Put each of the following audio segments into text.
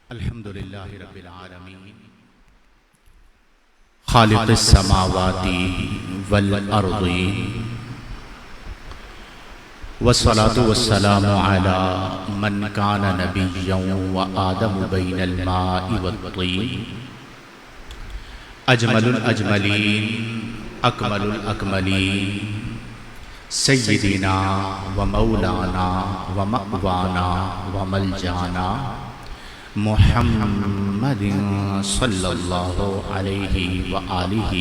الحمد للہ رب العالمین خالق السماوات والارضین والصلاة والسلام علی من کان نبیا وآدم بین الماء والطین اجمل الاجملین اکمل الاکملین سیدنا ومولانا ومأوانا وملجانا محمد صلی اللہ علیہ وآلہ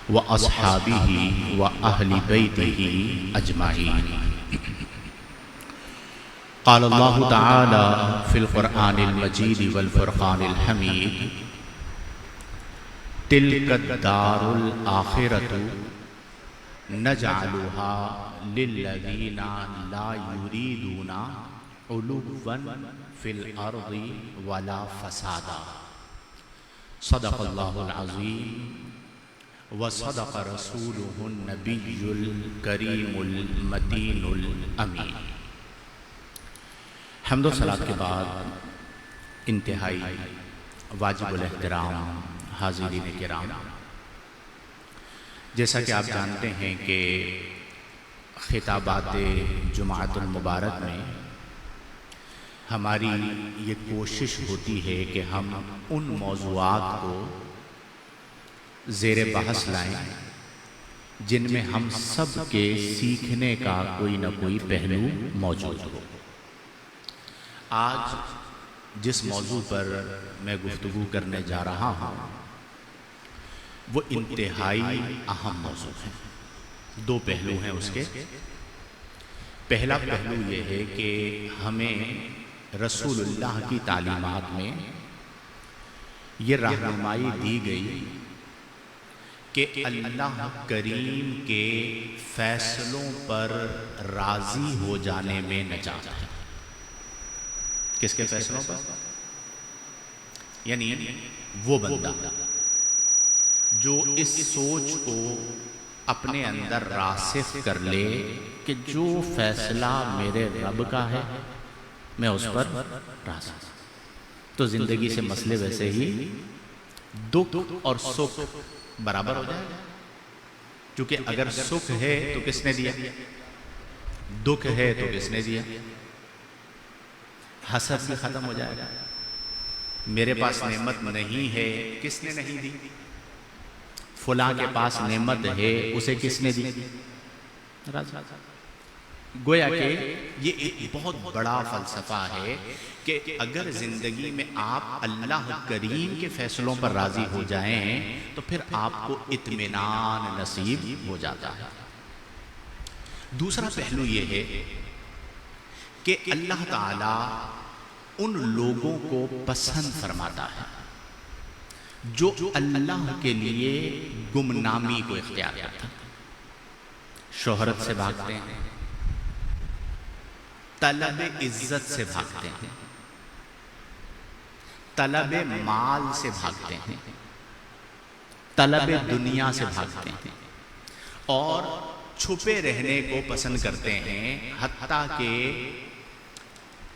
واصحابہ واہل بیتہ اجمعین۔ قال اللہ تعالی فی القرآن المجید والفرقان الحمید تلک الدار الآخرۃ نجعلها للذین لا یریدون علوا فی الارض ولا فسادا۔ صدق اللہ العظیم وصدق رسولہ النبی الکریم المتین الامین۔ حمد و صلاۃ کے بعد انتہائی واجب الاحترام حاضرین کرام، جیسا کہ آپ جانتے ہیں کہ خطابات جمعۃ المبارک میں ہماری یہ کوشش ہوتی ہے کہ ہم ان موضوعات کو زیر بحث لائیں جن میں ہم سب کے سیکھنے کا کوئی نہ کوئی پہلو موجود ہو۔ آج جس موضوع پر میں گفتگو کرنے جا رہا ہوں وہ انتہائی اہم موضوع ہے۔ دو پہلو ہیں اس کے۔ پہلا پہلو یہ ہے کہ ہمیں رسول اللہ کی تعلیمات میں یہ رہنمائی دی گئی کہ اللہ کریم کے فیصلوں پر راضی ہو جانے میں نجات ہے۔ کس کے فیصلوں پر؟ یعنی وہ بندہ جو اس سوچ کو اپنے اندر راسخ کر لے کہ جو فیصلہ میرے رب کا ہے میں اس پر راضی ہوں، تو زندگی سے مسئلے ویسے ہی دکھ اور سکھ برابر ہو جائے گا۔ کیونکہ اگر سکھ ہے تو کس نے دیا، دکھ ہے تو کس نے دیا، حسد بھی ختم ہو جائے گا۔ میرے پاس نعمت نہیں ہے، کس نے نہیں دی، فلاں کے پاس نعمت ہے، اسے کس نے دی، گویا کہ یہ ایک بہت بڑا فلسفہ ہے کہ اگر زندگی میں آپ اللہ کریم کے فیصلوں پر راضی ہو جائیں تو پھر آپ کو اطمینان نصیب ہو جاتا ہے۔ دوسرا پہلو یہ ہے کہ اللہ تعالی ان لوگوں کو پسند فرماتا ہے جو اللہ کے لیے گمنامی کو اختیار کرتے ہیں، شہرت سے بھاگتے ہیں، طلب عزت سے بھاگتے ہیں، طلب مال سے بھاگتے ہیں، طلب دنیا سے بھاگتے ہیں اور چھپے رہنے کو پسند کرتے ہیں، حتیٰ کہ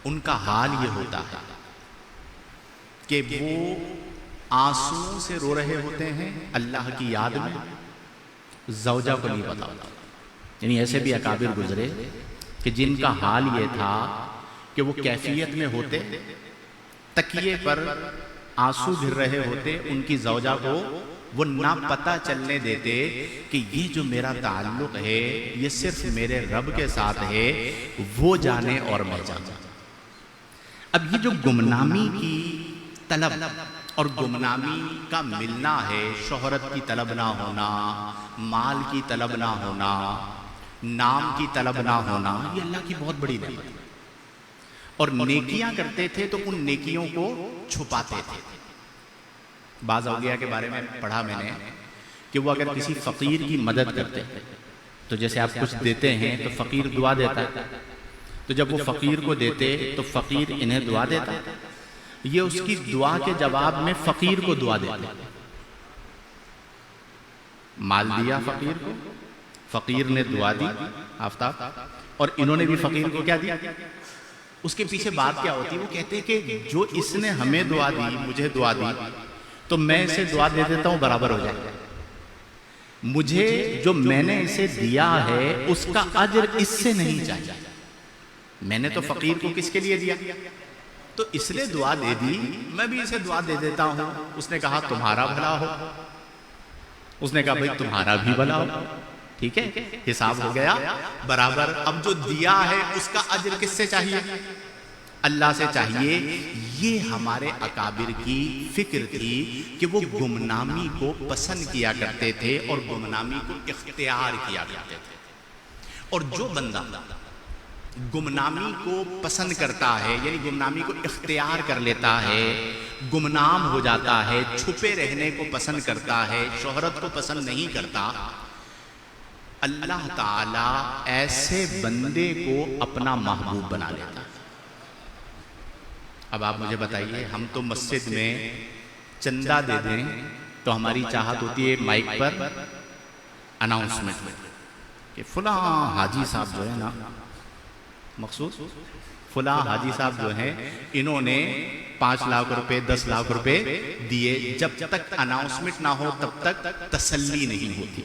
ان کا حال یہ ہوتا ہے کہ وہ آنسوں سے رو رہے ہوتے ہیں اللہ کی یاد میں، زوجہ کو نہیں پتا ہوتا۔ یعنی ایسے بھی اکابر گزرے کہ جن کا حال یہ تھا کہ وہ کیفیت میں ہوتے، تکیے پر آنسو گر رہے ہوتے، ان کی زوجہ کو وہ نہ پتہ چلنے دیتے کہ یہ جو میرا تعلق ہے یہ صرف میرے رب کے ساتھ ہے، وہ جانے اور میں جانا۔ اب یہ جو گمنامی کی طلب اور گمنامی کا ملنا ہے، شہرت کی طلب نہ ہونا، مال کی طلب نہ ہونا، نام کی طلب نہ ہونا، یہ اللہ کی بہت بڑی نعمت ہے۔ اور نیکیاں کرتے تھے تو ان نیکیوں کو چھپاتے تھے۔ بعض اولیاء کے بارے میں پڑھا میں نے کہ وہ اگر کسی فقیر کی مدد کرتے تو جیسے آپ کچھ دیتے ہیں تو فقیر دعا دیتا ہے، تو جب وہ فقیر کو دیتے تو فقیر انہیں دعا دیتا، یہ اس کی دعا کے جواب میں فقیر کو دعا دیتے۔ مال دیا فقیر کو، فقیر نے دعا دی آفتاب، اور انہوں نے بھی فقیر کو کیا دیا؟ اس کے پیچھے بات کیا ہوتی ہے؟ وہ کہتے ہیں کہ جو اس نے ہمیں دعا دی، مجھے دعا دی، تو میں اسے دعا دے دیتا ہوں، برابر ہو جائے. مجھے جو میں نے اسے دیا ہے اس کا اجر اس سے نہیں چاہیے. میں نے تو فقیر کو کس کے لیے دیا؟ تو اس نے دعا دے دی، میں بھی اسے دعا دے دیتا ہوں. اس نے کہا تمہارا بھلا ہو. اس نے کہا بھائی تمہارا بھی بھلا ہو. ٹھیک ہے، حساب ہو گیا برابر. اب جو دیا ہے اس کا اجر کس سے چاہیے؟ اللہ سے چاہیے. یہ ہمارے اکابر کی فکر تھی کہ وہ گمنامی کو پسند کیا کرتے تھے اور گمنامی کو اختیار کیا کرتے تھے. اور جو بندہ گمنامی کو پسند کرتا ہے، یعنی گمنامی کو اختیار کر لیتا ہے، گمنام ہو جاتا ہے، چھپے رہنے کو پسند کرتا ہے، شہرت کو پسند نہیں کرتا، اللہ تعالیٰ ایسے بندے کو اپنا محبوب بنا لیتا ہے. اب آپ مجھے بتائیے، ہم تو مسجد میں چندہ دے دیں تو ہماری چاہت ہوتی ہے مائک پر اناؤنسمنٹ میں کہ فلاں حاجی صاحب جو ہے نا، مخصوص فلاں حاجی صاحب جو ہیں، انہوں نے 5 لاکھ روپے 10 لاکھ روپے دیے. جب تک اناؤنسمنٹ نہ ہو تب تک تسلی نہیں ہوتی.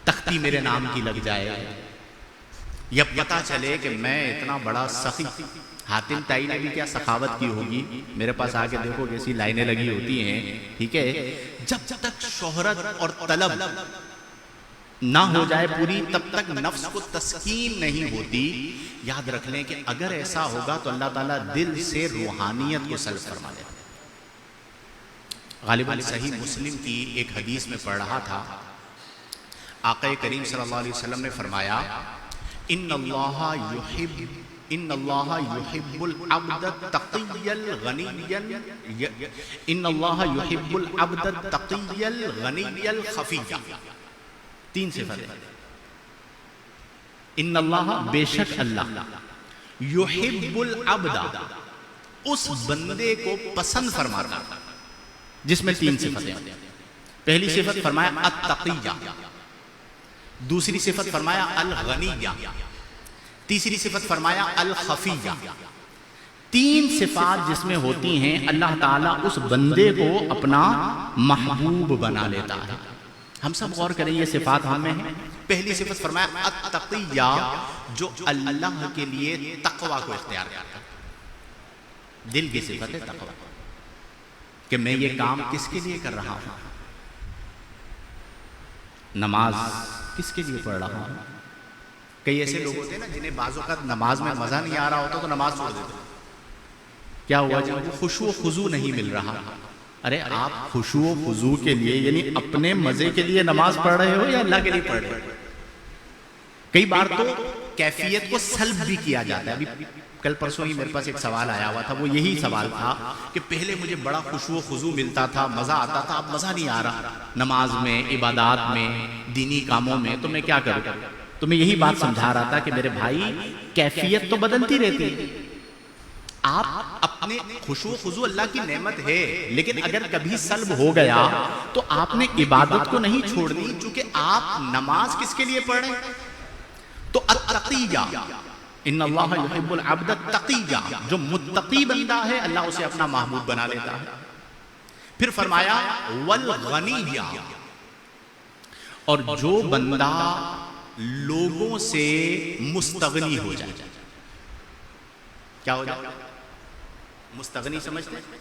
تختی میرے نام کی لگ جائے یا پتہ چلے کہ میں اتنا بڑا سخی. حاتم تائی نے بھی کیا سخاوت کی ہوگی، میرے پاس آ کے دیکھو کیسی لائنیں لگی ہوتی ہیں. ٹھیک ہے، جب تک شہرت اور طلب نہ ہو جائے پوری تب تک نفس کو تسکین نہیں ہوتی. یاد رکھ لیں کہ اگر ایسا ہوگا تو اللہ تعالیٰ دل سے روحانیت کو سلب فرما دے. غالباً صحیح مسلم کی ایک حدیث میں پڑھ رہا تھا، آقا کریم صلی اللہ علیہ وسلم نے فرمایا ان اللہ يحب العبد التقي الغني ان اللہ يحب العبد التقي الغني الخفي. 3 صفات. ان اللہ، بے شک اللہ، یحب العبد، اس بندے کو پسند فرماتا، جس میں 3 صفتیں. پہلی صفت فرمایا التقیہ، دوسری صفت فرمایا الغنیہ، تیسری صفت فرمایا الخفیہ. 3 صفات جس میں ہوتی ہیں، اللہ تعالیٰ اس بندے کو اپنا محبوب بنا لیتا ہے. ہم سب غور کریں، یہ صفات ہم میں ہیں. پہلی صفت فرمایا التقیہ، جو اللہ کے لیے تقوی کو اختیار کرتا ہے. دل کی صفت ہے تقوی، کہ میں یہ کام کس کے لیے کر رہا ہوں. نماز کس کے لیے پڑھ رہا ہوں. کئی ایسے لوگ ہوتے ہیں نا جنہیں بعض اوقات نماز میں مزہ نہیں آ رہا ہوتا تو نماز چھوڑ دیتے. کیا ہوا؟ جب وہ خشوع و خضوع نہیں مل رہا. ارے آپ خشوع و خضوع کے لیے یعنی اپنے مزے کے لیے نماز پڑھ رہے ہو یا اللہ کے لیے پڑھ رہے ہو؟ کئی بار تو کیفیت کو سلب بھی کیا جاتا ہے. ابھی کل پرسوں ہی میرے پاس ایک سوال آیا ہوا تھا، وہ یہی سوال تھا کہ پہلے مجھے بڑا خشوع و خضوع ملتا تھا، مزہ آتا تھا، اب مزہ نہیں آ رہا نماز میں، عبادات میں، دینی کاموں میں، تو میں کیا کروں؟ تو میں یہی بات سمجھا رہا تھا کہ میرے بھائی کیفیت تو بدلتی رہتی ہے. آپ اپنے خشوع و خضوع اللہ کی نعمت ہے، لیکن اگر کبھی سلب ہو گیا تو آپ نے عبادت کو نہیں چھوڑنی، چونکہ آپ نماز کس کے لیے پڑھ رہے ہیں. تو التقیہ، ان اللہ یحب العبد التقیہ، جو متقی بندہ ہے اللہ اسے اپنا محبوب بنا لیتا ہے. پھر فرمایا والغنیہ، اور جو بندہ لوگوں سے مستغنی ہو جائے. کیا ہو جائے؟ مستغنی سمجھتے ہیں؟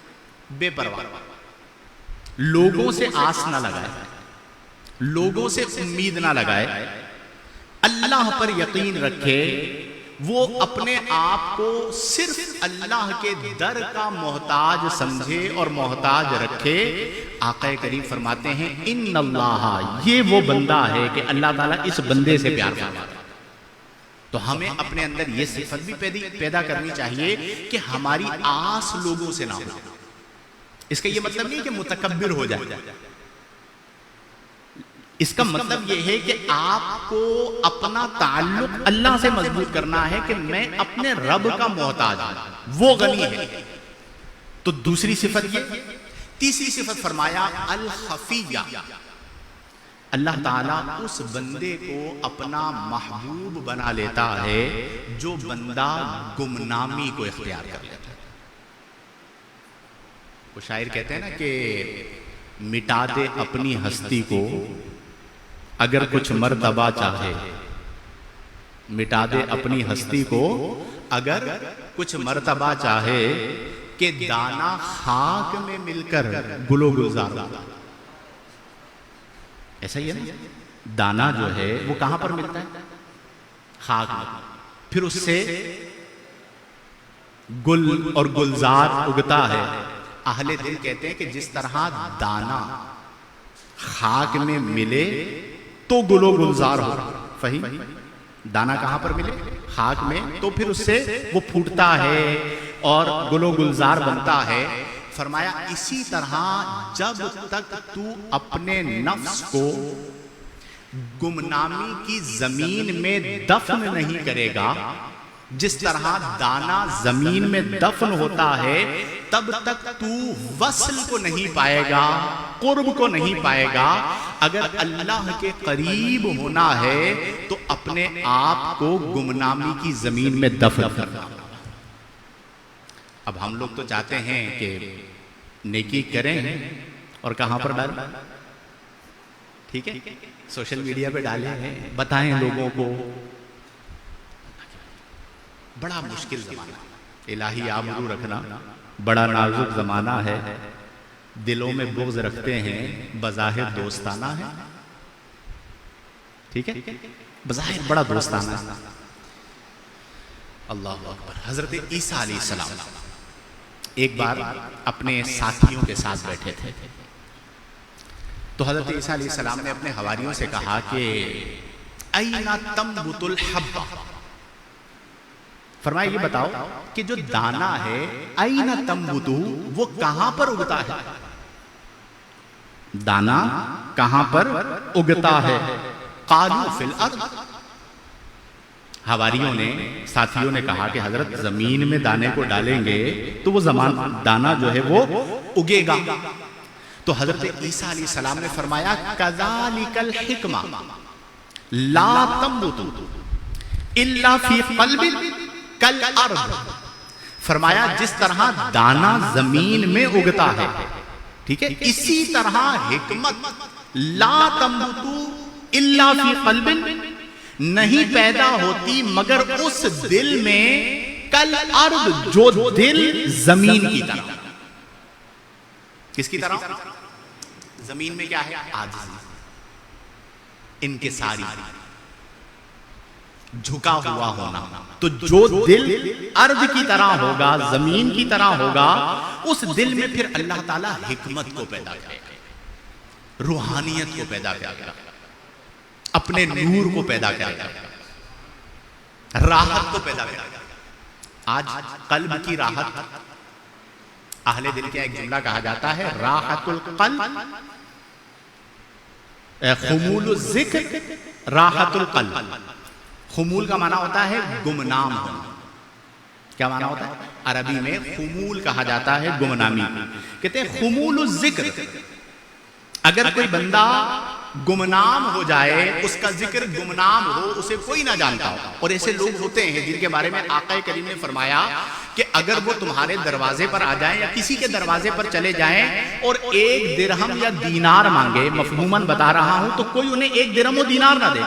بے پرواہ، لوگوں سے آس نہ لگائے، لوگوں سے امید نہ لگائے، اللہ پر یقین رکھے، وہ اپنے آپ کو صرف اللہ کے در کا محتاج سمجھے اور محتاج رکھے. آقا کریم فرماتے ہیں ان اللہ، یہ وہ بندہ ہے کہ اللہ تعالیٰ اس بندے سے پیار فرماتا ہے. تو ہمیں اپنے اندر یہ صفت بھی پیدا کرنی چاہیے کہ ہماری آس لوگوں سے نہ ہو. اس کا یہ مطلب نہیں کہ متکبر ہو جائے، اس کا مطلب یہ ہے کہ آپ کو اپنا تعلق اللہ سے مضبوط کرنا ہے کہ میں اپنے رب کا محتاج ہوں، وہ غنی ہے. تو دوسری صفت یہ. تیسری صفت فرمایا الخفیہ، اللہ تعالیٰ اس بندے کو اپنا محبوب بنا لیتا ہے جو بندہ گمنامی کو اختیار کر لیتا ہے۔ وہ شاعر کہتے ہیں نا کہ مٹا دے اپنی ہستی کو اگر کچھ مرتبہ چاہے، مٹا دے اپنی ہستی کو اگر کچھ مرتبہ چاہے، کہ دانا خاک میں مل کر گل و گلزار ہوگا۔ ایسا ہی ہے نا، دانا جو ہے وہ کہاں پر ملتا ہے؟ خاک میں، پھر اس سے گل اور گلزار اگتا ہے۔ اہل دل کہتے ہیں کہ جس طرح دانا خاک میں ملے تو گل و گلزار ہو، فہیم؟ دانا کہاں پر ملے؟ خاک میں، تو پھر اس سے وہ پھوٹتا ہے اور گل و گلزار بنتا ہے۔ فرمایا اسی طرح جب تک تو اپنے نفس کو گمنامی کی زمین میں دفن نہیں کرے گا، جس طرح دانا زمین میں دفن ہوتا ہے، تب تک تو وصل کو نہیں پائے گا، قرب کو نہیں پائے گا۔ اگر اللہ کے قریب ہونا ہے تو اپنے آپ کو گمنامی کی زمین میں دفن کرنا۔ اب ہم لوگ تو چاہتے ہیں کہ نیکی کریں اور کہاں پر ڈالیں؟ ٹھیک ہے، سوشل میڈیا پہ ڈالیں، بتائیں لوگوں کو۔ بڑا مشکل زمانہ، الہی آبرو رکھنا بڑا نازک زمانہ ہے۔ دلوں میں بغض رکھتے ہیں، بظاہر دوستانہ ہے، ٹھیک ہے، بظاہر بڑا دوستانہ ہے۔ اللہ اکبر۔ حضرت عیسیٰ علیہ السلام ایک بار اپنے ساتھیوں کے ساتھ بیٹھے تھے، تو حضرت عیسیٰ علیہ السلام نے اپنے حواریوں سے کہا کہ اَیْنَ تَنْبُتُ الْحَبَّ، فرمایا یہ بتاؤ کہ جو دانا ہے اَیْنَ تَنْبُتُ، وہ کہاں پر اگتا ہے؟ دانا کہاں پر اگتا ہے؟ قَالُوا فِي الْأَرْضِ، حواریوں نے، ساتھیوں نے کہا کہ حضرت زمین میں دانے کو ڈالیں گے تو وہ دانا جو ہے وہ اگے گا۔ تو حضرت عیسیٰ علیہ السلام نے فرمایا کَذَلِكَ الْحِکْمَةُ لَا تَنْبُتُ إِلَّا فِي قَلْبٍ کَالْأَرْضِ، فرمایا جس طرح دانا زمین میں اگتا ہے، ٹھیک ہے، اسی طرح حکمت لا تنبت الا فی قلب، نہیں پیدا ہوتی مگر اس دل میں، کالارض، جو دل زمین کی طرح۔ کس کی طرح؟ زمین میں کیا ہے؟ عاجزی، انکساری، جھکا ہوا ہونا۔ تو جو دل ارض کی طرح ہوگا، زمین کی طرح ہوگا، اس دل میں پھر اللہ تعالیٰ حکمت کو پیدا کرے گا، روحانیت کو پیدا کرے گا، اپنے نور کو پیدا کرے گا، راحت کو پیدا کرے گا۔ آج قلب کی راحت، اہل دل کے ایک جملہ کہا جاتا ہے راحت القلب، خمول الذکر راحت القلب۔ خمول کا معنی ہوتا ہے گمنام ہونا۔ کیا معنی ہوتا ہے؟ عربی میں خمول کہا جاتا ہے گمنامی۔ کہتے ہیں خمول الذکر، اگر کوئی بندہ گمنام ہو جائے، اس کا ذکر گمنام ہو، اسے کوئی نہ جانتا ہو۔ اور ایسے لوگ ہوتے ہیں جن کے بارے میں آقا کریم نے فرمایا کہ اگر وہ تمہارے دروازے پر آ جائیں یا کسی کے دروازے پر چلے جائیں اور 1 درہم یا دینار مانگے، مفہوماً بتا رہا ہوں، تو کوئی انہیں 1 درہم و دینار نہ دے،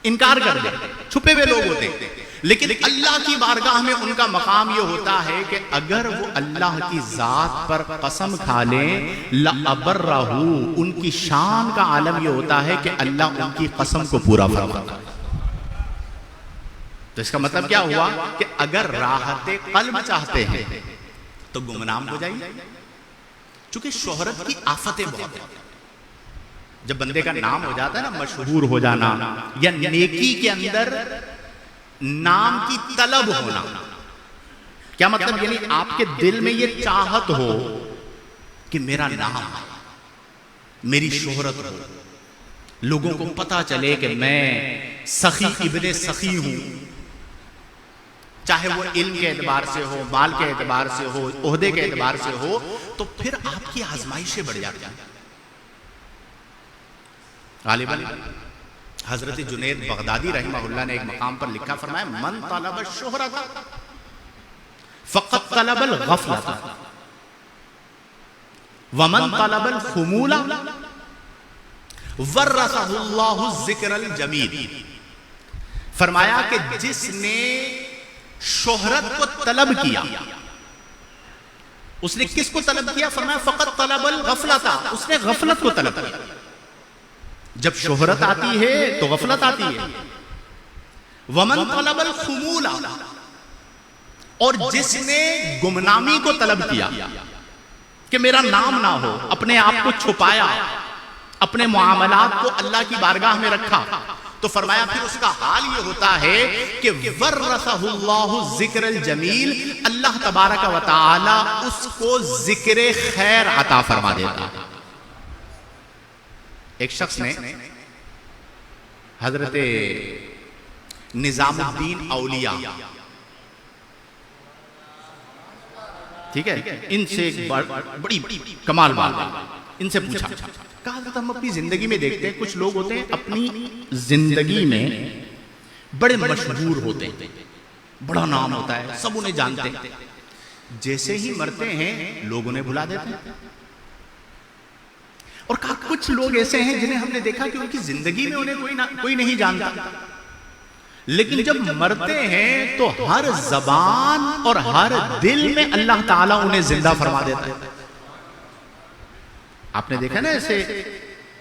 انکار کر دے۔ چھپے ہوئے لوگ ہوتے ہیں، لیکن اللہ کی بارگاہ میں ان کا مقام یہ ہوتا ہے کہ اگر وہ اللہ کی ذات پر قسم کھا لیں لَأَبَرَّهُ، ان کی شان کا عالم یہ ہوتا ہے کہ اللہ ان کی قسم کو پورا فرماتا ہے۔ تو اس کا مطلب کیا ہوا کہ اگر راحت قلب چاہتے ہیں تو گمنام ہو جائیے، چونکہ شہرت کی آفتیں بہت ہیں۔ جب بندے کا نام ہو جاتا ہے نا، مشہور ہو جانا، یا نیکی کے اندر نام کی طلب ہونا، کیا مطلب؟ یعنی آپ کے دل میں یہ چاہت ہو کہ میرا نام، میری شہرت ہو، لوگوں کو پتا چلے کہ میں سخی ابن سخی ہوں، چاہے وہ علم کے اعتبار سے ہو، مال کے اعتبار سے ہو، عہدے کے اعتبار سے ہو، تو پھر آپ کی آزمائشیں بڑھ جاتی ہیں۔ غالباً حضرت جنید بغدادی رحمہ اللہ نے ایک مقام پر لکھا، فرمایا من طلب الشہرۃ فقط طلب الغفلۃ ومن طلب الخمول ورثہ اللہ الذکر الجمیل۔ فرمایا کہ جس نے شہرت کو طلب کیا، اس نے کس کو طلب کیا؟ فرمایا فقط طلب الغفلۃ، اس نے غفلت کو طلب کیا۔ جب شہرت آتی ہے تو غفلت آتی ہے۔ ومن طلب الخمول، اور جس نے گمنامی کو طلب کیا کہ میرا نام نہ ہو، اپنے آپ کو چھپایا، اپنے معاملات کو اللہ کی بارگاہ میں رکھا، تو فرمایا پھر اس کا حال یہ ہوتا ہے کہ ورثہ اللہ الذکر الجمیل، اللہ تبارک و تعالی اس کو ذکر خیر عطا فرما دیتا۔ ایک شخص نے حضرت نظام الدین اولیاء، ٹھیک ہے، ان سے ایک بڑی کمال بات ہے، ان سے پوچھا، کہا حضرت ہم اپنی زندگی میں دیکھتے ہیں کچھ لوگ ہوتے ہیں اپنی زندگی میں بڑے مشہور ہوتے ہیں، بڑا نام ہوتا ہے، سب انہیں جانتے ہیں، جیسے ہی مرتے ہیں لوگ انہیں بھلا دیتے ہیں۔ اور کہا کچھ لوگ ایسے ہیں جنہیں ہم نے دیکھا کہ ان کی زندگی میں انہیں کوئی نہیں جانتا، لیکن جب مرتے ہیں تو ہر زبان اور ہر دل میں اللہ تعالیٰ انہیں زندہ فرما دیتا ہے۔ آپ نے دیکھا نا ایسے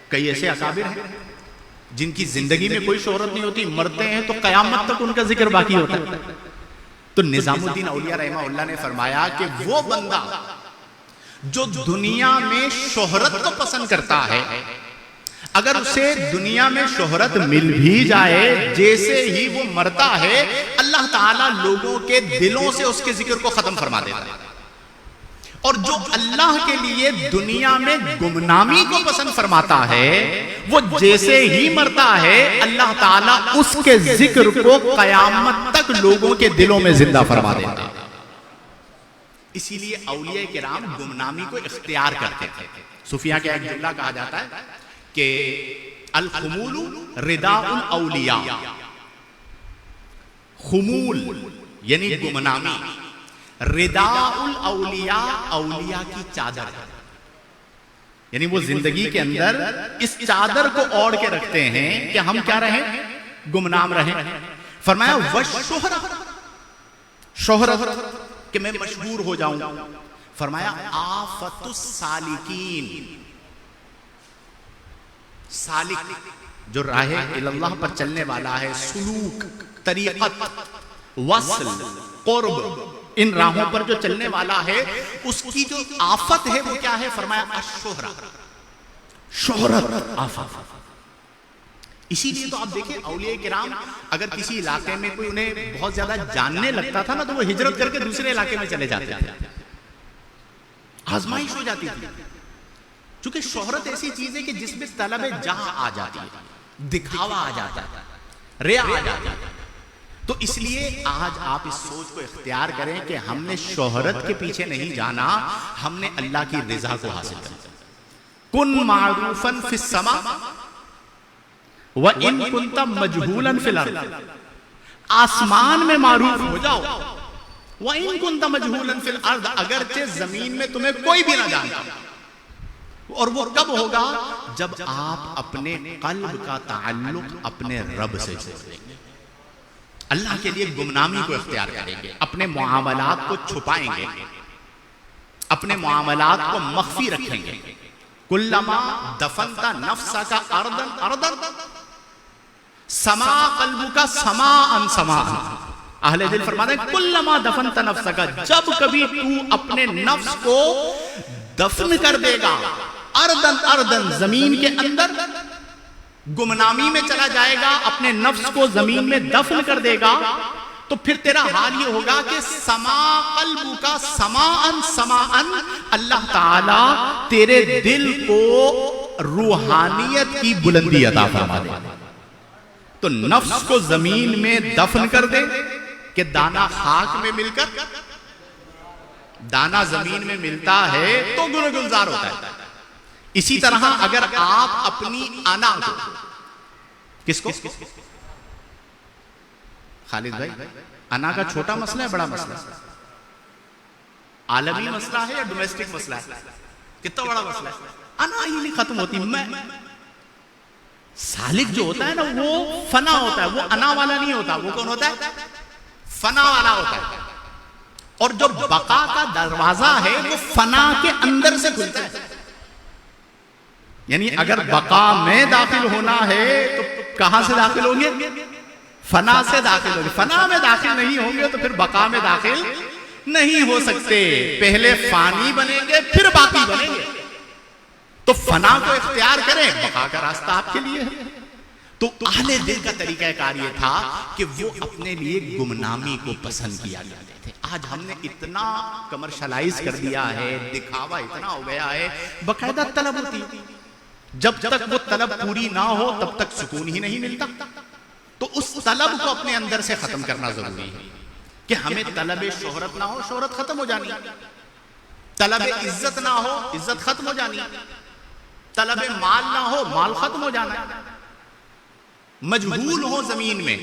کئی ایسے اکابر ہیں جن کی زندگی میں کوئی شہرت نہیں ہوتی، مرتے ہیں تو قیامت تک ان کا ذکر باقی ہوتا ہے۔ تو نظام الدین اولیاء رحمہ اللہ نے فرمایا کہ وہ بندہ جو دنیا میں شہرت کو پسند کرتا ہے، اگر اسے دنیا میں شہرت مل بھی جائے، جیسے ہی وہ مرتا ہے اللہ تعالیٰ لوگوں کے دلوں سے اس کے ذکر کو ختم فرما دیتا ہے۔ اور جو اللہ کے لیے دنیا میں گمنامی کو پسند فرماتا ہے، وہ جیسے ہی مرتا ہے اللہ تعالیٰ اس کے ذکر کو قیامت تک لوگوں کے دلوں میں زندہ فرما دیتا ہے۔ اسی لیے اولیاء کرام گمنامی کو اختیار کرتے تھے۔ صوفیاء کا ایک جملہ کہا جاتا ہے کہ الخمول رداء الاولیاء، خمول یعنی گمنامی، رداء الاولیاء اولیاء کی چادر، یعنی وہ زندگی کے اندر اس چادر کو اوڑھ کے رکھتے ہیں کہ ہم کیا رہیں؟ گمنام رہیں۔ فرمایا وشہرت، شہرت کہ میں مشہور ہو جاؤں۔ فرمایا آفت السالکین، سالک جو راہ اللہ پر چلنے والا ہے، سلوک، طریقت، وصل، قرب، ان راہوں پر جو چلنے والا ہے، اس کی جو آفت ہے وہ کیا ہے؟ فرمایا الشہرت، شہرت آفت۔ اسی لیے تو آپ دیکھیں اولیاء کرام اگر کسی علاقے میں کوئی انہیں بہت زیادہ جاننے لگتا تھا نا تو وہ ہجرت کر کے دوسرے علاقے میں چلے جاتے تھے، آزمائش ہو جاتی تھی، چونکہ شہرت ایسی چیز ہے کہ جس میں طلب جاہ آ جاتی ہے، دکھاوا آ جاتا ہے، ریا آ جاتا ہے۔ تو اس لیے آج آپ اس سوچ کو اختیار کریں کہ ہم نے شہرت کے پیچھے نہیں جانا، ہم نے اللہ کی رضا کو حاصل کرنا۔ کن معروفا فی السماء وَإِن كُنْتَ مَجْهُولًا فِي الْأَرْضِ، آسمان میں معروف ہو جاؤ، وَإِن كُنْتَ مَجْهُولًا فِي الْأَرْضِ، اگرچہ زمین میں تمہیں کوئی بھی نہ جانتا۔ اور وہ کب ہوگا؟ جب آپ اپنے قلب کا تعلق اپنے رب سے جوڑ لیں گے، اللہ کے لیے گمنامی کو اختیار کریں گے، اپنے معاملات کو چھپائیں گے، اپنے معاملات کو مخفی رکھیں گے۔ کلما دفنت نفسک اردن اردن سما قلبک سماء سماء، اہل دل فرماتے ہیں کلما دفنت نفسک، جب کبھی تو اپنے نفس کو دفن کر دے گا، اردن اردن زمین کے اندر گمنامی میں چلا جائے گا، اپنے نفس کو زمین میں دفن کر دے گا، تو پھر تیرا حال یہ ہوگا کہ سما قلب کا سماءن سماءن، اللہ تعالیٰ تیرے دل کو روحانیت کی بلندی عطا فرما دے۔ تو نفس کو زمین میں دفن کر دے کہ دانا خاک میں مل کر، دانا زمین میں ملتا ہے تو گل گلزار ہوتا ہے، اسی طرح اگر آپ اپنی انا کو، کس کو؟ خالد بھائی، انا کا چھوٹا مسئلہ ہے بڑا مسئلہ ہے؟ عالمی مسئلہ ہے یا ڈومیسٹک مسئلہ ہے؟ کتنا بڑا مسئلہ ہے؟ انا ہی نہیں ختم ہوتی، میں سالک جو ہوتا ہے نا وہ فنا ہوتا ہے، وہ انا والا نہیں ہوتا. وہ کون ہوتا ہے؟ فنا والا ہوتا ہے. اور جو بقا کا دروازہ ہے وہ فنا کے اندر سے کھلتا ہے. یعنی اگر بقا میں داخل ہونا ہے تو کہاں سے داخل ہوں گے؟ فنا سے داخل ہوں گے. فنا میں داخل نہیں ہوں گے تو پھر بقا میں داخل نہیں ہو سکتے. پہلے فانی بنیں گے پھر باقی بنیں گے. تو فنا کو اختیار کریں، بقا کا راستہ آپ کے لیے ہے. تو اہل دل کا طریقہ کار یہ تھا کہ وہ اپنے لیے گمنامی کو پسند کیا کرتے تھے. آج ہم نے اتنا کمرشلائز کر دیا ہے، دکھاوا اتنا ہو گیا ہے. باقاعدہ طلب ہوتی، جب تک وہ طلب پوری نہ ہو تب تک سکون ہی نہیں ملتا. تو اس طلب کو اپنے اندر سے ختم کرنا ضروری ہے کہ ہمیں طلب شہرت نہ ہو، شہرت ختم ہو جانی. طلب عزت نہ ہو، عزت ختم ہو جانی. طلب مال نہ ہو، مال ختم ہو جانا. مجہول ہو زمین میں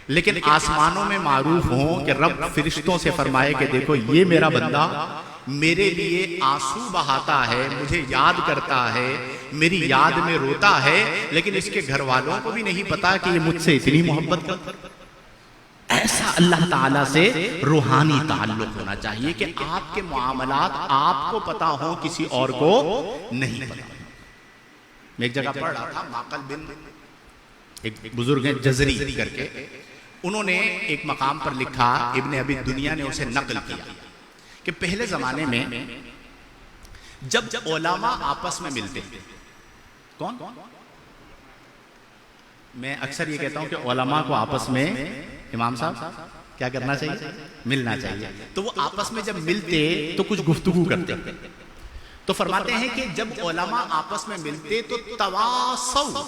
لیکن آسمانوں میں معروف ہوں کہ رب فرشتوں سے فرمائے کہ دیکھو یہ میرا بندہ میرے لیے آنسو بہاتا ہے، مجھے یاد کرتا ہے، میری یاد میں روتا ہے، لیکن اس کے گھر والوں کو بھی نہیں پتا کہ یہ مجھ سے اتنی محبت کرتا ہے. ایسا اللہ تعالیٰ سے روحانی تعلق ہونا چاہیے کہ آپ کے معاملات آپ کو پتا ہوں، کسی اور کو نہیں پتا. میں ایک جگہ پڑھ رہا تھا، معقل بن ایک بزرگ ہیں جزری کر کے، انہوں نے ایک مقام پر لکھا، ابن ابی دنیا نے اسے نقل کیا کہ پہلے زمانے میں جب علماء آپس میں ملتے، کون؟ میں اکثر یہ کہتا ہوں کہ علماء کو آپس میں امام صاحب کیا کرنا چاہیے؟ ملنا چاہیے. تو وہ آپس میں جب ملتے تو کچھ گفتگو کرتے. تو فرماتے ہیں کہ جب علماء آپس میں ملتے تو تواصوا،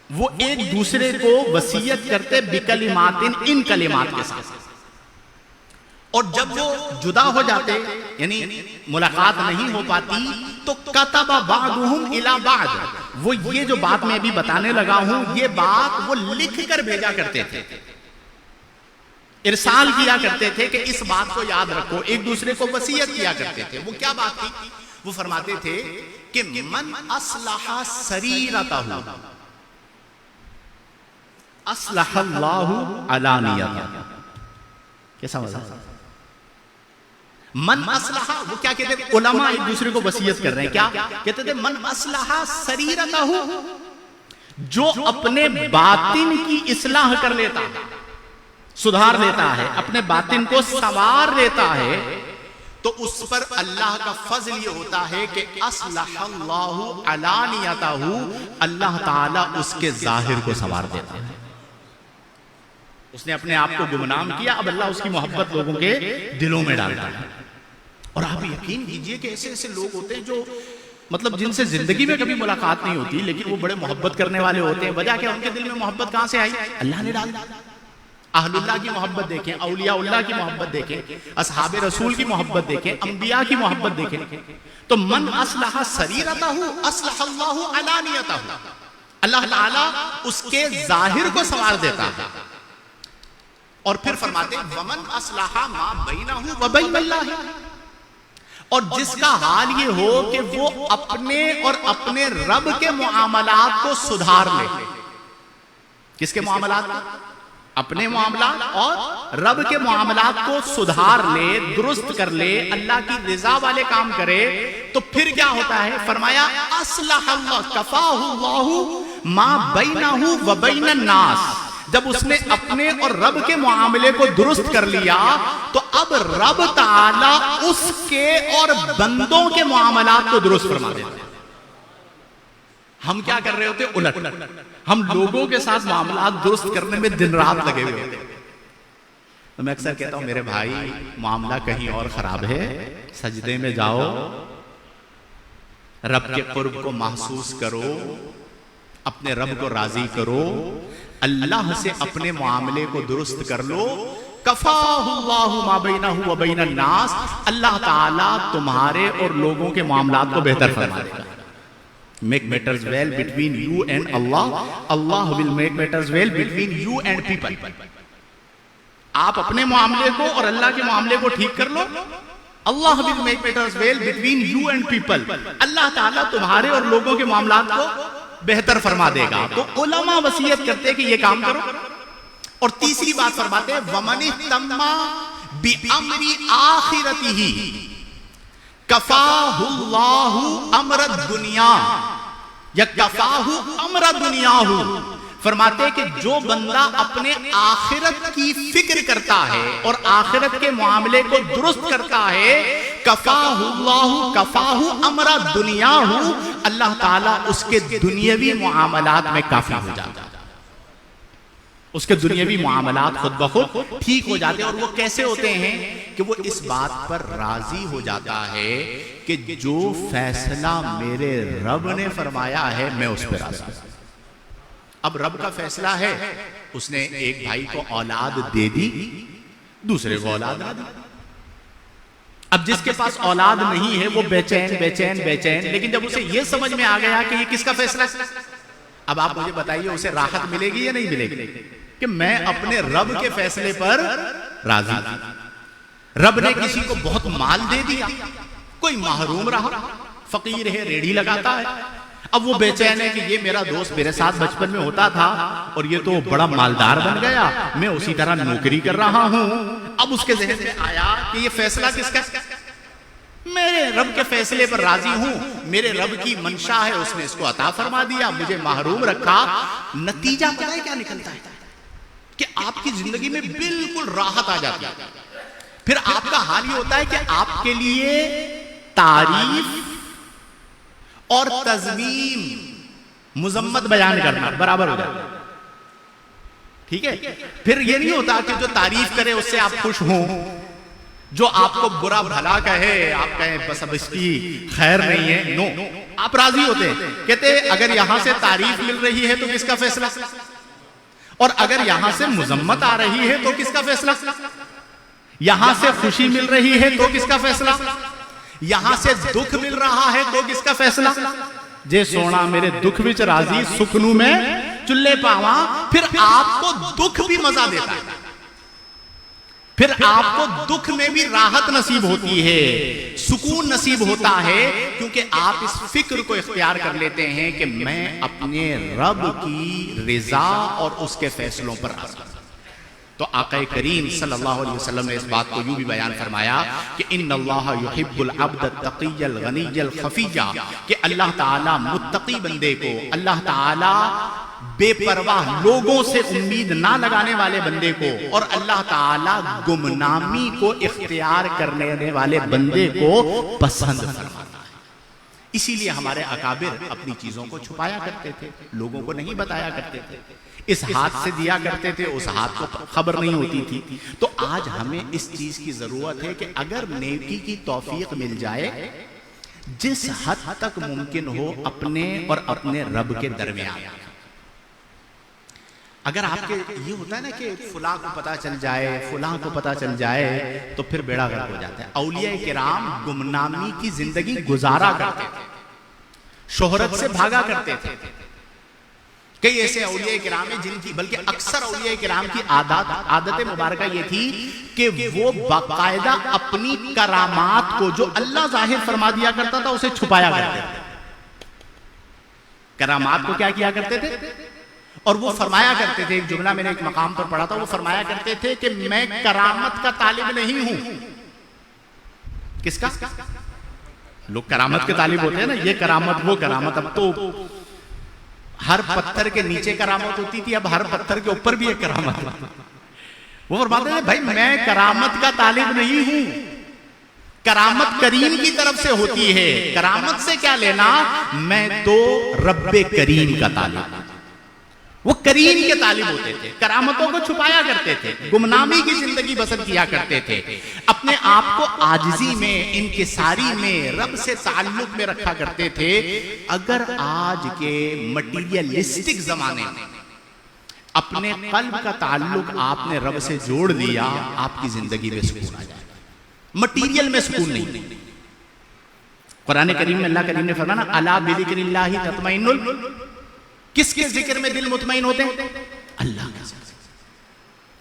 وہ ایک دوسرے کو وصیت کرتے بکلمات، ان کلمات کے ساتھ. اور جب وہ جدا ہو جاتے یعنی ملاقات نہیں ہو پاتی تو کتب بعضهم الی بعض، وہ یہ جو بات میں ابھی بتانے لگا ہوں یہ بات وہ لکھ کر بھیجا کرتے تھے، ارسال کیا کرتے تھے کہ اس بات کو یاد رکھو. ایک دوسرے کو وصیت کیا کرتے تھے. وہ کیا بات تھی؟ وہ فرماتے تھے کہ من اصلح سریرتہ اصلح اللہ علانیتہ. کیسا مزہ؟ من اصلح، وہ کیا کہتے تھے؟ علماء ایک دوسرے کو وصیت کر رہے ہیں. کیا کہتے تھے؟ من اصلح سریرتہ، جو اپنے باطن کی اصلاح کر لیتا ہے، سدھار لیتا ہے، اپنے باطن کو سنوار لیتا ہے، تو اس پر اللہ کا فضل یہ ہوتا ہے کہ اصلح اللہ علانیتہ، اللہ تعالیٰ اس کے ظاہر کو سنوار دیتا ہے. اس نے اپنے آپ کو گمنام کیا، اب اللہ اس کی محبت لوگوں کے دلوں میں ڈالتا ہے. اور آپ یقین کیجئے کہ ایسے ایسے لوگ ہوتے ہیں جو مطلب جن سے زندگی میں کبھی ملاقات نہیں ہوتی لیکن وہ بڑے محبت کرنے والے ہوتے ہیں. وجہ کیا؟ ان کے دل میں محبت کہاں سے آئی؟ اللہ نے ڈال. اہل اللہ کی محبت دیکھیں، اولیاء اللہ کی محبت دیکھیں، اصحاب رسول کی محبت دیکھیں، انبیاء کی محبت دیکھیں. تو من اصلح سریرتہ اصلح اللہ علانیتہ، اللہ تعالیٰ اس کے ظاہر کو سنوار دیتا ہے. اور پھر فرماتے ہیں ومن اصلح ما بینہ وبین اللہ، اور جس کا حال یہ ہو کہ وہ اپنے اور اپنے رب کے معاملات کو سدھار لے. کس کے معاملات؟ اپنے معاملات اور رب کے معاملات کو سدھار لے، درست کر لے، اللہ کی رضا والے کام کرے. تو پھر کیا ہوتا ہے؟ فرمایا اصلح اللہ کفاہ اللہ ما بینہ وبین الناس. جب اس نے اپنے اور رب کے معاملے کو درست کر لیا تو اب رب تعالیٰ اس کے اور بندوں کے معاملات کو درست فرما دیتے ہیں. ہم کیا کر رہے ہوتے؟ الٹ. ہم لوگوں کے ساتھ معاملات درست کرنے میں دن رات لگے ہوئے ہوتے. تو میں اکثر کہتا ہوں میرے بھائی معاملہ کہیں اور خراب ہے، سجدے میں جاؤ، رب کے قرب کو محسوس کرو، اپنے رب کو راضی کرو، اللہ سے اپنے معاملے کو درست کر لو. کفاہ اللہ ما بینہ وبین الناس، اللہ تعالیٰ تمہارے اور لوگوں کے معاملات کو بہتر فرما دے گا. make matters well between you and Allah, Allah will make matters well between you and people. آپ اپنے معاملے کو اور اللہ کے معاملے کو ٹھیک کر لو, اللہ will make matters well between you and people. اللہ تعالیٰ تمہارے اور لوگوں کے معاملات کو بہتر فرما دے گا. تو علماء وصیت کرتے کہ یہ کام کرو. اور تیسری بات فرماتے ہیں وَمَنِ اهْتَمَّ بِأَمْرِ آخِرَتِهِ کفاہ اللہ امر الدنیا یا کفاہ امر دنیا. فرماتے کہ جو بندہ اپنے آخرت کی فکر کرتا ہے اور آخرت کے معاملے کو درست کرتا ہے, کفاہ اللہ کفاہ امر دنیا, اللہ تعالیٰ اس کے دنیاوی معاملات میں کافی ہو جاتا ہے. اس کے دنیاوی معاملات خود بخود ٹھیک ہو جاتے ہیں. اور وہ کیسے ہوتے ہیں کہ وہ اس بات پر راضی ہو جاتا ہے کہ جو فیصلہ میرے رب نے فرمایا ہے میں اس پہ راضی ہوں. اب رب کا فیصلہ ہے, اس نے ایک بھائی کو اولاد دے دی, دوسرے کو اولاد نہ دی. اب جس کے پاس اولاد نہیں ہے وہ بے چین بے چین بے چین, لیکن جب اسے یہ سمجھ میں آ گیا کہ یہ کس کا فیصلہ ہے, اب آپ مجھے بتائیے اسے راحت ملے گی یا نہیں ملے گی کہ میں اپنے رب کے فیصلے پر راضی ہوں. رب نے کسی کو بہت مال دے دیا, کوئی محروم رہا, فقیر ہے, ریڑھی لگاتا ہے, اب وہ بے چین ہے کہ یہ میرا دوست میرے ساتھ بچپن میں ہوتا تھا اور یہ تو بڑا مالدار بن گیا, میں اسی طرح نوکری کر رہا ہوں. اب اس کے ذہن میں آیا کہ یہ فیصلہ کس کا ہے, میرے رب کے فیصلے پر راضی ہوں, میرے رب کی منشا ہے, اس نے اس کو عطا فرما دیا, مجھے محروم رکھا. نتیجہ پتہ ہے کیا نکلتا ہے کہ آپ کی زندگی میں بالکل راحت آ جاتی ہے. پھر آپ کا حال یہ ہوتا ہے کہ آپ کے لیے تعریف اور تذمیم مذمت بیان کرنا برابر ہو جاتا ہے. ٹھیک ہے, پھر یہ نہیں ہوتا کہ جو تعریف کرے اس سے آپ خوش ہوں, جو آپ کو برا بھلا کہے آپ کہیں بس اب اس کی خیر نہیں ہے. نو, آپ راضی ہوتے ہیں, کہتے اگر یہاں سے تعریف مل رہی ہے تو کس کا فیصلہ, اور اگر یہاں سے مذمت آ رہی ہے تو کس کا فیصلہ, یہاں سے خوشی مل رہی ہے تو کس کا فیصلہ, یہاں سے دکھ مل رہا ہے تو کس کا فیصلہ. جے سونا میرے دکھ وچ راضی سکھنو میں چلے پاواں. پھر آپ کو دکھ بھی مزہ دیتا ہے, پھر آپ کو دکھ میں بھی راحت نصیب ہوتی ہے, سکون نصیب ہوتا ہے, کیونکہ آپ اس فکر کو اختیار کر لیتے ہیں کہ میں اپنے رب کی رضا اور اس کے فیصلوں پر راضی ہوں. تو آقا کریم صلی اللہ علیہ وسلم نے اس بات کو یوں بھی بیان فرمایا کہ ان اللہ یحب العبد التقی الغنی الخفی, کہ اللہ تعالیٰ متقی بندے کو, اللہ تعالیٰ بے پرواہ لوگوں سے امید نہ لگانے والے بندے کو, اور اللہ تعالیٰ گمنامی کو اختیار کرنے والے بندے کو پسند فرماتا ہے. اسی لیے ہمارے اکابر اپنی چیزوں کو چھپایا کرتے تھے, لوگوں کو نہیں بتایا کرتے تھے, اس ہاتھ سے دیا کرتے تھے, اس ہاتھ کو خبر نہیں ہوتی تھی. تو آج ہمیں اس چیز کی ضرورت ہے کہ اگر نیکی کی توفیق مل جائے, جس حد تک ممکن ہو اپنے اور اپنے رب کے درمیان. اگر آپ کے یہ ہوتا ہے نا کہ فلاں کو پتا چل جائے, فلاں کو پتا چل جائے, تو پھر بیڑا غرق ہو جاتا ہے. اولیاء کرام گمنامی کی زندگی گزارا کرتے تھے, شہرت سے بھاگا کرتے تھے. کئی ایسے اولیاء کرام ہیں جن کی, بلکہ اکثر اولیاء کرام کی عادت مبارکہ یہ تھی کہ وہ باقاعدہ اپنی کرامات کو جو اللہ ظاہر فرما دیا کرتا تھا اسے چھپایا کرتے تھے. کرامات کو کیا کیا کرتے تھے, اور وہ فرمایا کرتے تھے, ایک جملہ میں نے ایک مقام پر پڑھا تھا, وہ فرمایا کرتے تھے کہ میں کرامت کا طالب نہیں ہوں. کس کا, لوگ کرامت کے طالب ہوتے ہیں نا, یہ کرامت وہ کرامت. اب تو ہر پتھر کے نیچے کرامت ہوتی تھی, اب ہر پتھر کے اوپر بھی ایک کرامت. وہ فرماتے ہیں بھائی میں کرامت کا طالب نہیں ہوں, کرامت کریم کی طرف سے ہوتی ہے. کرامت سے کیا لینا, میں تو رب کریم کا طالب. وہ کریم کے طالب ہوتے تھے, کرامتوں کو چھپایا کرتے تھے, گمنامی کی زندگی بسر کیا کرتے تھے, اپنے آپ کو عاجزی میں, انکساری میں, رب سے تعلق میں رکھا کرتے تھے. اگر آج کے مٹیریلسٹک زمانے میں اپنے قلب کا تعلق آپ نے رب سے جوڑ لیا, آپ کی زندگی میں سکون آ جائے. مٹیریل میں سکون نہیں, قرآن کریم میں اللہ کریم نے فرمایا الا بذکر اللہ تطمئن کس کے ذکر میں دل مطمئن ہوتے ہیں؟ اللہ کا ذکر.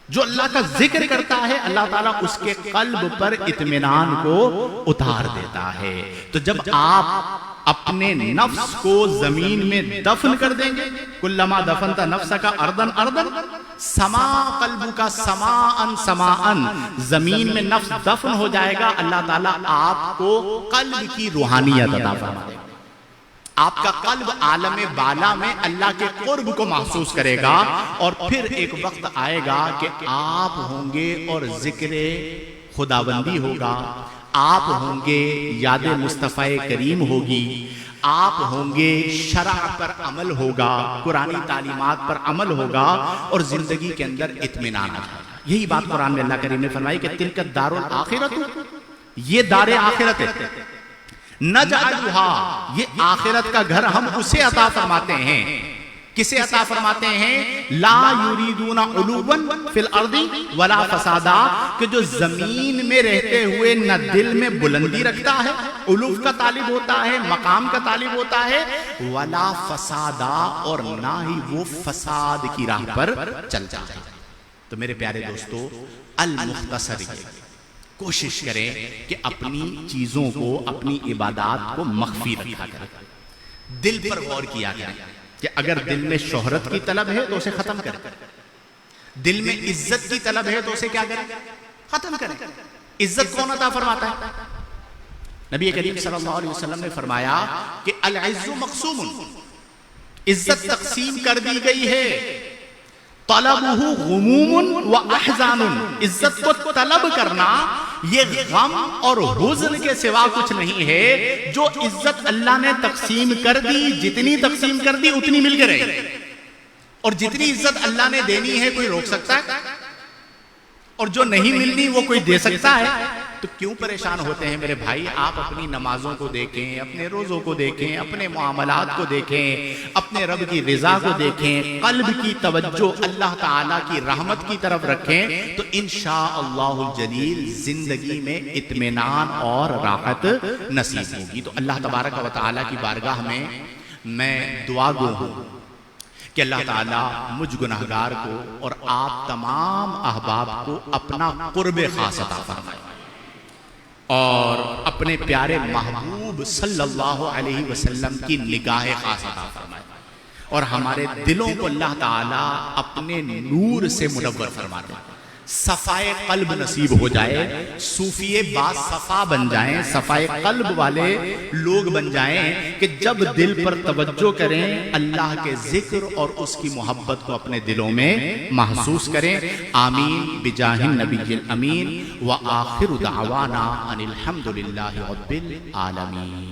جو اللہ کا ذکر کرتا ہے اللہ تعالیٰ اس کے قلب پر اطمینان کو اتار دیتا ہے. تو جب آپ اپنے نفس کو زمین میں دفن کر دیں گے، کلما دفنت نفسک اردن اردن سما قلبک سماءن سماءن، زمین میں نفس دفن ہو جائے گا، اللہ تعالیٰ آپ کو قلب کی روحانیت عطا فرما دے گا. آپ کا قلب عالم بالا میں اللہ کے قرب کو محسوس کرے گا، اور پھر ایک وقت آئے گا کہ آپ ہوں گے اور ذکر خداوندی ہوگا، آپ ہوں گے یاد مصطفیٰ کریم ہوگی، آپ ہوں گے شرع پر عمل ہوگا، قرآنی تعلیمات پر عمل ہوگا، اور زندگی کے اندر اطمینان آ جائے گا. یہی بات قرآن میں اللہ کریم نے فرمائی کہ تلک الدار الآخرۃ، یہ دار آخرت ہے، نجعلھا، یہ آخرت کا گھر ہم اسے عطا فرماتے ہیں. کسے عطا فرماتے ہیں؟ لا یریدون علوا فی الارض ولا فسادا، کہ جو زمین میں رہتے ہوئے نہ دل میں بلندی رکھتا ہے، علو کا طالب ہوتا ہے، مقام کا طالب ہوتا ہے، ولا فسادا، اور نہ ہی وہ فساد کی راہ پر چلتا ہے. تو میرے پیارے دوستو، المختصر کوشش کریں کہ اپنی چیزوں کو، اپنی عبادات کو مخفی رکھا کریں. دل پر غور کیا کریں کہ اگر دل میں شہرت کی طلب ہے تو اسے ختم کریں، دل میں عزت کی طلب ہے تو اسے کیا کریں؟ ختم کریں. عزت کون عطا فرماتا ہے؟ نبی کریم صلی اللہ علیہ وسلم نے فرمایا کہ العز مقسوم، عزت تقسیم کر دی گئی ہے. طلبہ غموم و احزان، عزت کو طلب کرنا یہ غم اور حزن کے سوا کچھ نہیں ہے. جو عزت اللہ نے تقسیم کر دی، جتنی تقسیم کر دی اتنی مل کے رہے، اور جتنی عزت اللہ نے دینی ہے کوئی روک سکتا ہے؟ اور جو نہیں ملنی وہ کوئی دے سکتا ہے؟ تو کیوں پریشان ہوتے ہیں میرے بھائی؟ آپ اپنی نمازوں کو دیکھیں، اپنے روزوں کو دیکھیں، اپنے معاملات کو دیکھیں، اپنے رب کی رضا کو دیکھیں، قلب کی توجہ اللہ تعالیٰ کی رحمت کی طرف رکھیں، تو انشاءاللہ الجلیل زندگی میں اطمینان اور راحت نصیب ہوگی. تو اللہ تبارک و تعالیٰ کی بارگاہ میں دعا گو ہوں کہ اللہ تعالیٰ مجھ گناہگار کو اور آپ تمام احباب کو اپنا قرب خاص عطا فرمائے، اور اپنے پیارے محبوب صلی اللہ علیہ وسلم کی نگاہ خاص عطا فرمائے، اور ہمارے دلوں کو اللہ تعالیٰ اپنے نور سے منور فرما دے. صفائے قلب نصیب ہو جائے، صوفیے با صفا بن جائیں، صفائے قلب والے لوگ بن جائیں کہ جب دل پر توجہ کریں اللہ کے ذکر اور اس کی محبت کو اپنے دلوں میں محسوس کریں. آمین بجاہ النبی الامین، وآخر دعوانا ان الحمد للہ رب العالمین.